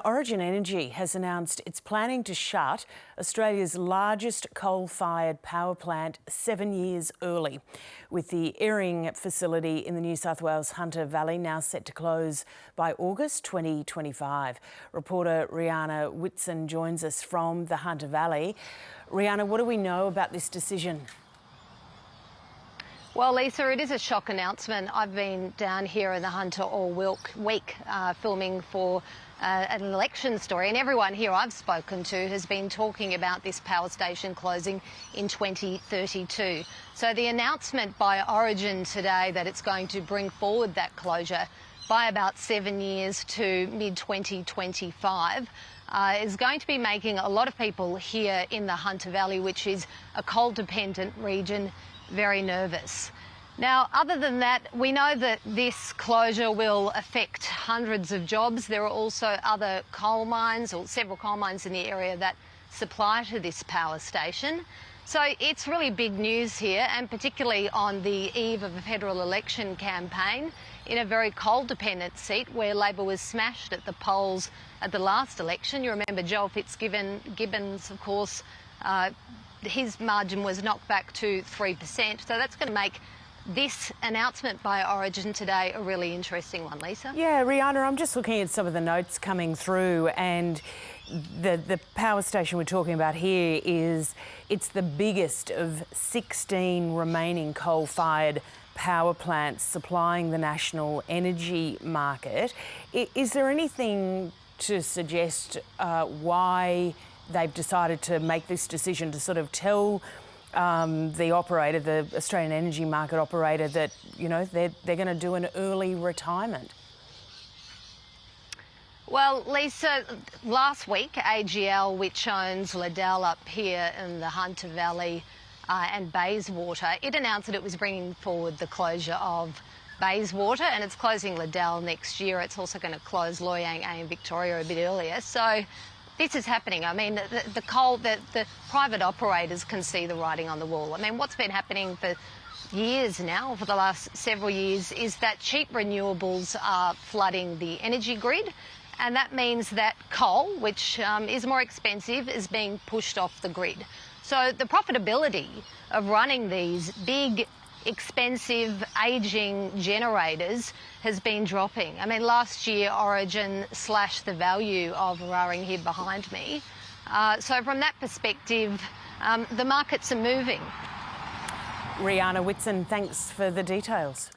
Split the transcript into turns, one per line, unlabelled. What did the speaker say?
Origin Energy has announced it's planning to shut Australia's largest coal-fired power plant 7 years early, with the Eraring facility in the New South Wales Hunter Valley now set to close by August 2025. Reporter Rihanna Whitson joins us from the Hunter Valley. Rihanna, what do we know about this decision?
Well, Lisa, it is a shock announcement. I've been down here in the Hunter all week filming for an election story, and everyone here I've spoken to has been talking about this power station closing in 2032. So the announcement by Origin today that it's going to bring forward that closure by about 7 years to mid-2025 is going to be making a lot of people here in the Hunter Valley, which is a coal-dependent region, very nervous. Now, other than that, we know that this closure will affect hundreds of jobs. There are also other coal mines, or several coal mines in the area that supply to this power station. So it's really big news here, and particularly on the eve of a federal election campaign in a very coal-dependent seat where Labor was smashed at the polls at the last election. You remember Joel Fitzgibbons, of course, his margin was knocked back to 3%. So that's going to make this announcement by Origin today a really interesting one, Lisa.
Yeah, Rihanna, I'm just looking at some of the notes coming through, and the power station we're talking about here it's the biggest of 16 remaining coal-fired power plants supplying the national energy market. Is there anything to suggest why they've decided to make this decision to sort of tell the operator, the Australian energy market operator, that, you know, they're going to do an early retirement?
Well, Lisa, last week AGL, which owns Liddell up here in the Hunter Valley and Bayswater, it announced that it was bringing forward the closure of Bayswater, and it's closing Liddell next year. It's also going to close Loy Yang A in Victoria a bit earlier. So this is happening. I mean, the private operators can see the writing on the wall. I mean, what's been happening for years now, for the last several years, is that cheap renewables are flooding the energy grid, and that means that coal, which is more expensive, is being pushed off the grid. So the profitability of running these big, expensive, ageing generators has been dropping. I mean, last year Origin slashed the value of Eraring here behind me. So from that perspective, the markets are moving.
Rihanna Whitson, thanks for the details.